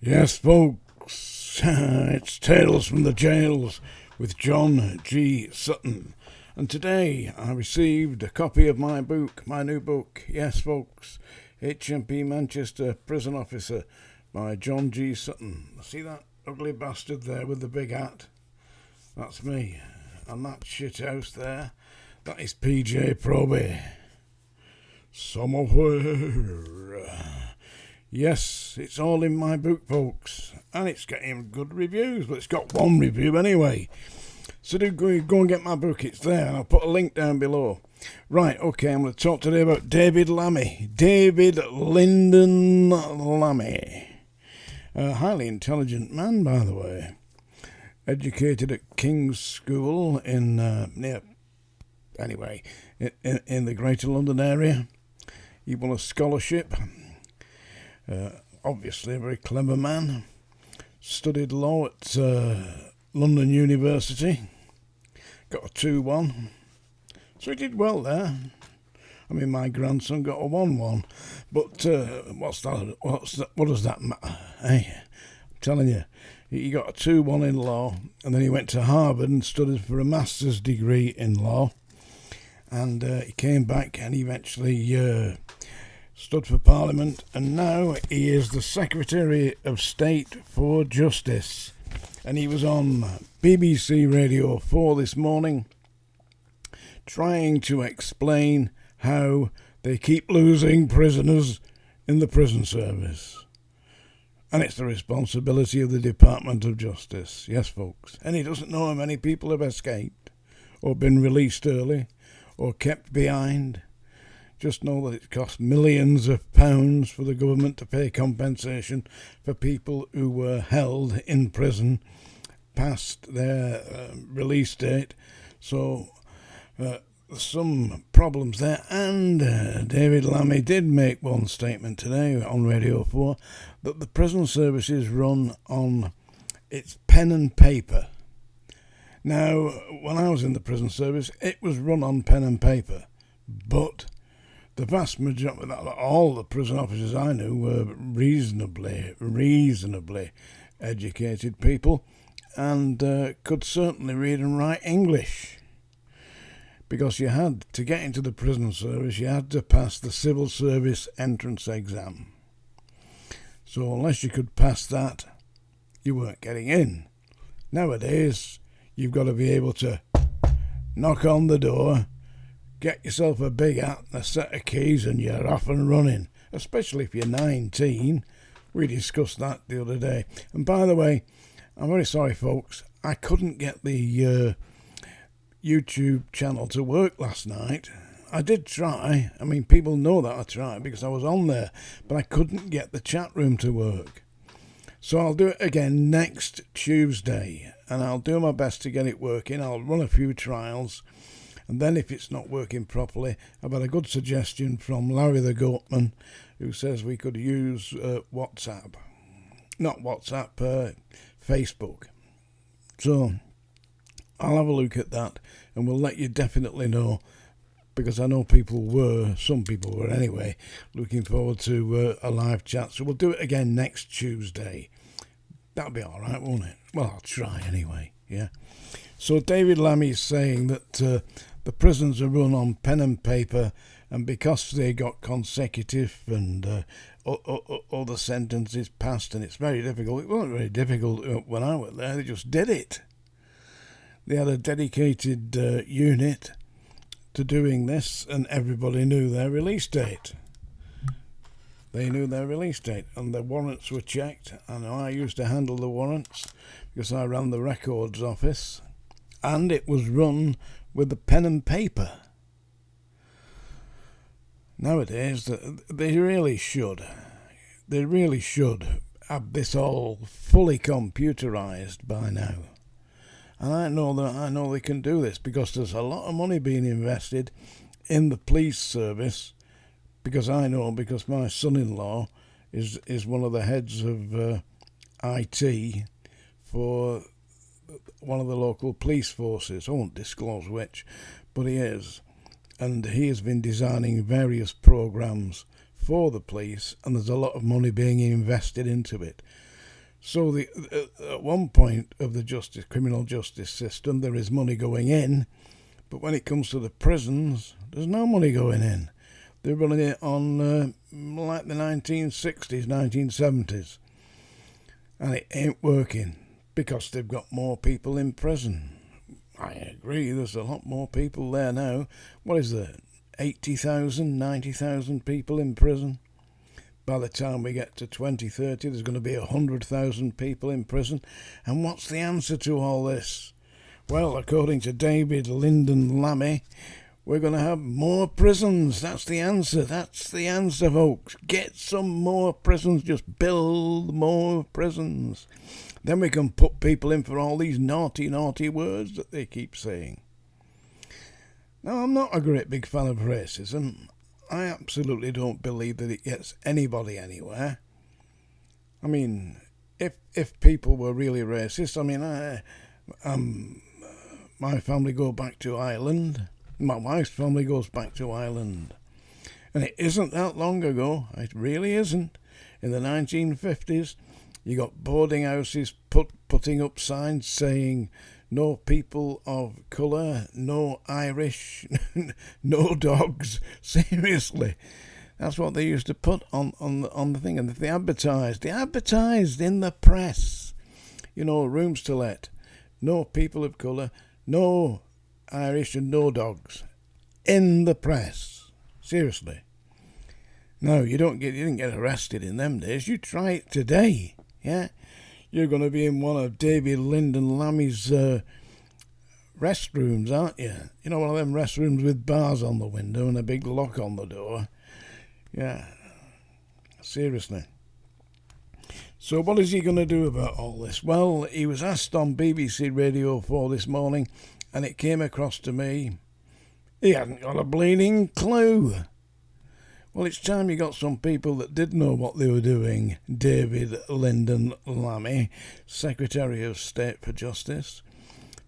Yes, folks, it's Tales from the Jails with John G. Sutton. And today I received a copy of my new book, yes, folks, HMP Manchester Prison Officer by John G. Sutton. See that ugly bastard there with the big hat? That's me. And that shithouse there, that is PJ Proby. Somewhere. Yes, it's all in my book, folks, and it's getting good reviews, but it's got one review anyway. So do go and get my book, it's there, and I'll put a link down below. Right, okay, I'm going to talk today about David Lammy. David Lyndon Lammy. A highly intelligent man, by the way. Educated at King's School in the Greater London area. He won a scholarship. Obviously a very clever man. Studied law at London University. Got a 2-1. So he did well there. I mean, my grandson got a 1-1. But what does that matter? Hey, I'm telling you, he got a 2-1 in law, and then he went to Harvard and studied for a master's degree in law. And he came back and eventually stood for Parliament, and now he is the Secretary of State for Justice. And he was on BBC Radio 4 this morning trying to explain how they keep losing prisoners in the prison service. And it's the responsibility of the Department of Justice. Yes, folks. And he doesn't know how many people have escaped or been released early or kept behind. Just know that it costs millions of pounds for the government to pay compensation for people who were held in prison past their release date. So some problems there. And David Lammy did make one statement today on Radio 4 that the prison service is run on its pen and paper. Now, when I was in the prison service, it was run on pen and paper, but the vast majority, all the prison officers I knew were reasonably educated people and could certainly read and write English. Because you had to get into the prison service, you had to pass the civil service entrance exam. So unless you could pass that, you weren't getting in. Nowadays, you've got to be able to knock on the door, get yourself a big hat and a set of keys, and you're off and running, especially if you're 19. We discussed that the other day. And by the way, I'm very sorry, folks, I couldn't get the YouTube channel to work last night. I did try. I mean, people know that I tried because I was on there, but I couldn't get the chat room to work. So I'll do it again next Tuesday, and I'll do my best to get it working. I'll run a few trials. And then if it's not working properly, I've had a good suggestion from Larry the Goatman, who says we could use WhatsApp. Not WhatsApp, Facebook. So I'll have a look at that, and we'll let you definitely know, because I know some people were anyway, looking forward to a live chat. So we'll do it again next Tuesday. That'll be all right, won't it? Well, I'll try anyway, yeah. So David Lammy is saying that the prisons are run on pen and paper, and because they got consecutive and other sentences passed, and it's very difficult. It wasn't very difficult when I went there. They just did it. They had a dedicated unit to doing this, and everybody knew their release date. They knew their release date, and the warrants were checked. And I used to handle the warrants because I ran the records office. And it was run with the pen and paper. Nowadays, they really should have this all fully computerised by now. And I know they can do this because there's a lot of money being invested in the police service. Because my son-in-law is one of the heads of IT for one of the local police forces. I won't disclose which, but he is. And he has been designing various programs for the police, and there's a lot of money being invested into it. So at one point of the criminal justice system, there is money going in, but when it comes to the prisons, there's no money going in. They're running it on like the 1960s, 1970s, and it ain't working because they've got more people in prison. I agree, there's a lot more people there now. What is there, 80,000, 90,000 people in prison? By the time we get to 2030, there's going to be 100,000 people in prison. And what's the answer to all this? Well, according to David Lyndon Lammy, we're going to have more prisons. That's the answer. That's the answer, folks. Get some more prisons. Just build more prisons. Then we can put people in for all these naughty, naughty words that they keep saying. Now, I'm not a great big fan of racism. I absolutely don't believe that it gets anybody anywhere. I mean, if people were really racist, I mean, my family go back to Ireland. My wife's family goes back to Ireland. And it isn't that long ago. It really isn't. In the 1950s, you got boarding houses putting up signs saying, no people of colour, no Irish, no dogs. Seriously. That's what they used to put on the thing. And they advertised in the press. You know, rooms to let. No people of colour, no Irish and no dogs. In the press. Seriously. No, you didn't get arrested in them days. You try it today. Yeah? You're going to be in one of David Lyndon Lammy's restrooms, aren't you? You know, one of them restrooms with bars on the window and a big lock on the door. Yeah. Seriously. So what is he going to do about all this? Well, he was asked on BBC Radio 4 this morning, and it came across to me, he hadn't got a bleeding clue. Well, it's time you got some people that did know what they were doing. David Lyndon Lammy, Secretary of State for Justice.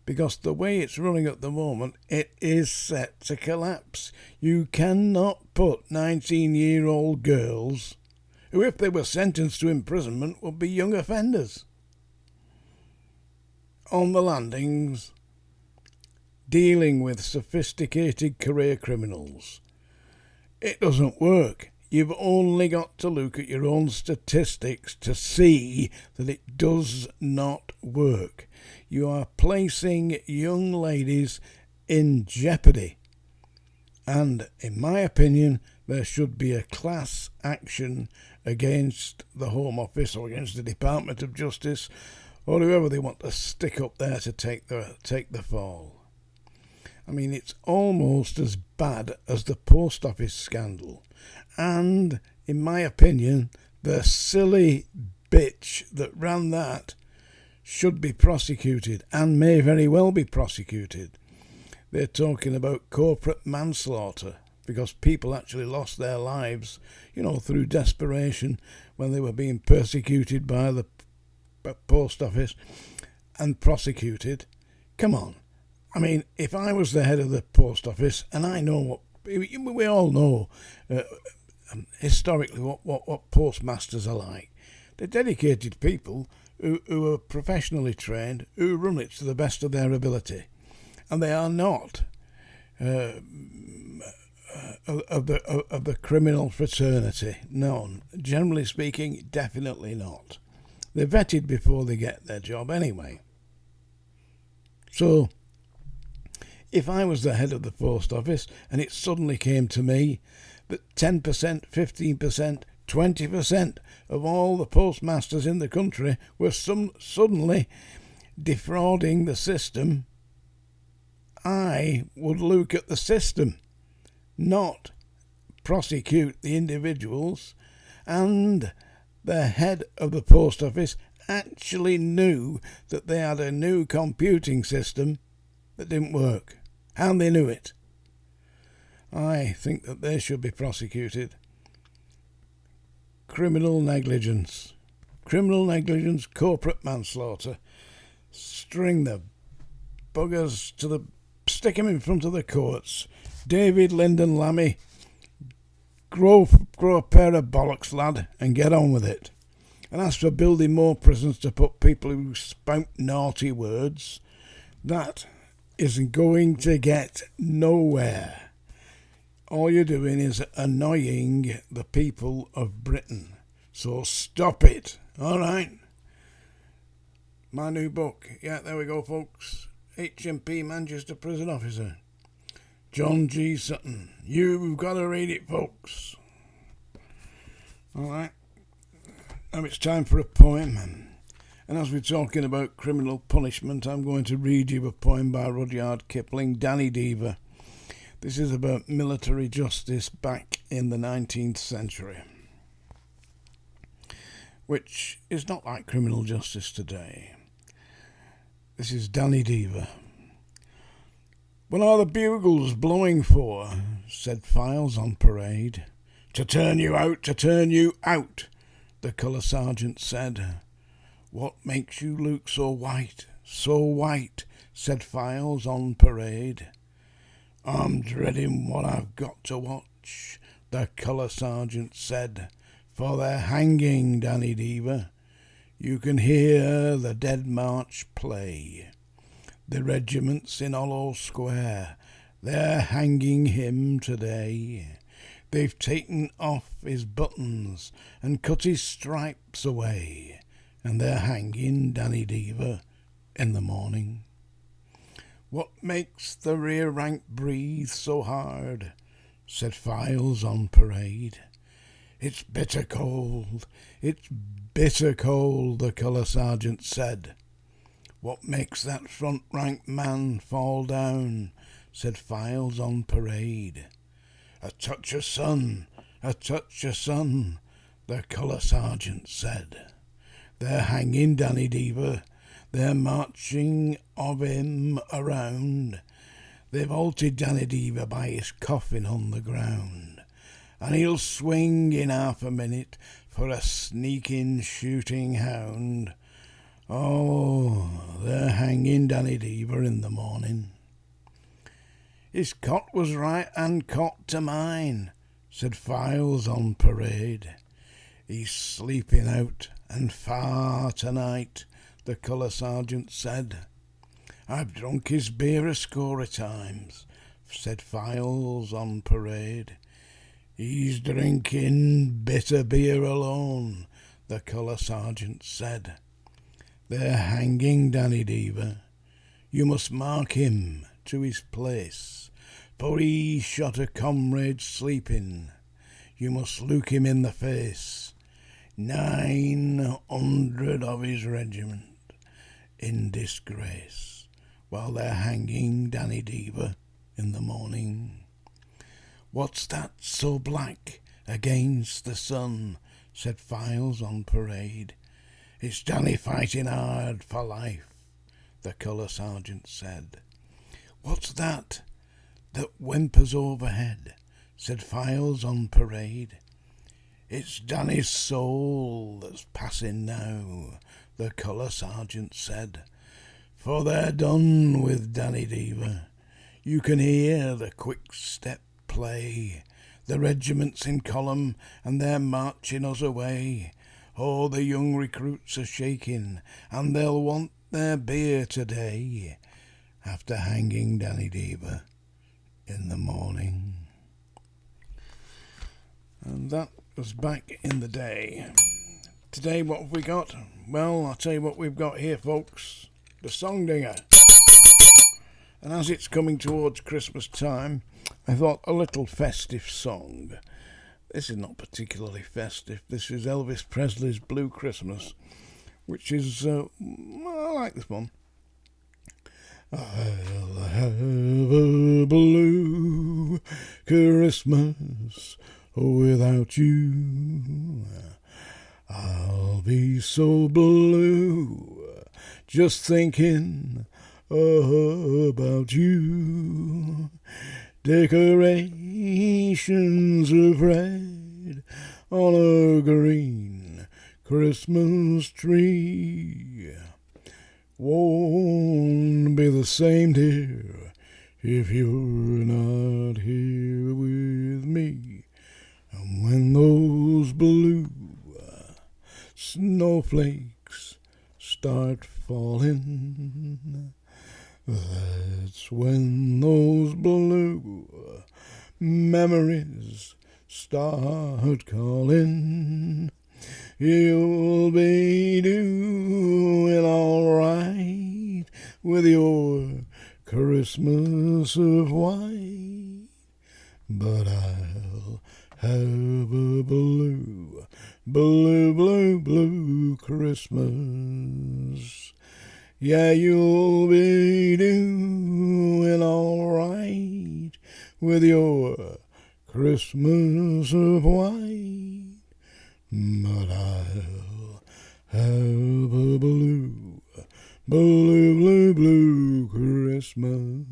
Because the way it's running at the moment, it is set to collapse. You cannot put 19-year-old girls, who if they were sentenced to imprisonment would be young offenders, on the landings dealing with sophisticated career criminals. It doesn't work. You've only got to look at your own statistics to see that it does not work. You are placing young ladies in jeopardy. And in my opinion, there should be a class action against the Home Office or against the Department of Justice or whoever they want to stick up there to take the fall. I mean, it's almost as bad as the post office scandal. And, in my opinion, the silly bitch that ran that should be prosecuted and may very well be prosecuted. They're talking about corporate manslaughter because people actually lost their lives, you know, through desperation when they were being persecuted by the post office and prosecuted. Come on. I mean, if I was the head of the post office, and I know what we all know historically what postmasters are like. They're dedicated people who are professionally trained, who run it to the best of their ability, and they are not of the criminal fraternity. No, generally speaking, definitely not. They're vetted before they get their job anyway. So, if I was the head of the post office and it suddenly came to me that 10%, 15%, 20% of all the postmasters in the country were suddenly defrauding the system, I would look at the system, not prosecute the individuals. And the head of the post office actually knew that they had a new computing system that didn't work. And they knew it. I think that they should be prosecuted. Criminal negligence, corporate manslaughter. String the buggers stick him in front of the courts. David Lyndon Lammy, grow a pair of bollocks, lad, and get on with it. And as for building more prisons to put people who spout naughty words, that isn't going to get nowhere. All you're doing is annoying the people of Britain. So stop it, all right? My new book. Yeah, there we go, folks. HMP Manchester Prison Officer. John G. Sutton. You've got to read it, folks. All right. Now it's time for a poem. And as we're talking about criminal punishment, I'm going to read you a poem by Rudyard Kipling, Danny Deever. This is about military justice back in the 19th century, which is not like criminal justice today. This is Danny Deever. "When are the bugles blowing for?" said Files on parade. "To turn you out, to turn you out," the colour sergeant said. "What makes you look so white, said Files on parade. "I'm dreading what I've got to watch," the colour sergeant said, "for they're hanging Danny Deever. You can hear the Dead March play. The regiment's in Hollow Square, they're hanging him today. They've taken off his buttons and cut his stripes away, and they're hanging Danny Deever in the morning. What makes the rear rank breathe so hard?" said Files on parade. "It's bitter cold, it's bitter cold," the colour sergeant said. "What makes that front rank man fall down?" said Files on parade. "A touch of sun, the colour sergeant said. They're hanging Danny Deever, they're marching of him around. They've halted Danny Deever by his coffin on the ground, and he'll swing in half a minute for a sneaking shooting hound. Oh, they're hanging Danny Deever in the morning." "His cot was right hand cot to mine," said Files on parade. "He's sleeping out and far tonight," the colour sergeant said. "I've drunk his beer a score of times," said Files on parade. "He's drinking bitter beer alone," the colour sergeant said. "They're hanging Danny Deever. You must mark him to his place, for he shot a comrade sleeping. You must look him in the face. 900 of his regiment in disgrace, while they're hanging Danny Deever in the morning." "What's that so black against the sun?" said Files on parade. "It's Danny fighting hard for life," the colour sergeant said. "What's that whimpers overhead?" said Files on parade. "It's Danny's soul that's passing now," the colour sergeant said. "For they're done with Danny Deever. You can hear the quick step play. The regiment's in column and they're marching us away. Oh, the young recruits are shaking and they'll want their beer today, after hanging Danny Deever in the morning." And that was back in the day. Today, what have we got? Well, I'll tell you what we've got here, folks. The Song Dinger. And as it's coming towards Christmas time, I thought a little festive song. This is not particularly festive. This is Elvis Presley's Blue Christmas, which is, I like this one. I'll have a blue Christmas without you. I'll be so blue just thinking about you. Decorations of red on a green Christmas tree won't be the same, dear, if you're not here with me. And when those blue snowflakes start falling. That's when those blue memories start calling. You'll be doing all right with your Christmas of white, but I'll have a blue, blue, blue, blue Christmas. Yeah, you'll be doing all right with your Christmas of white, but I'll have a blue, blue, blue, blue Christmas.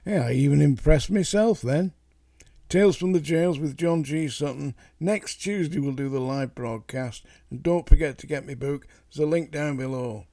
Yeah, I even impressed myself then. Tales from the Jails with John G. Sutton. Next Tuesday we'll do the live broadcast. And don't forget to get me book. There's a link down below.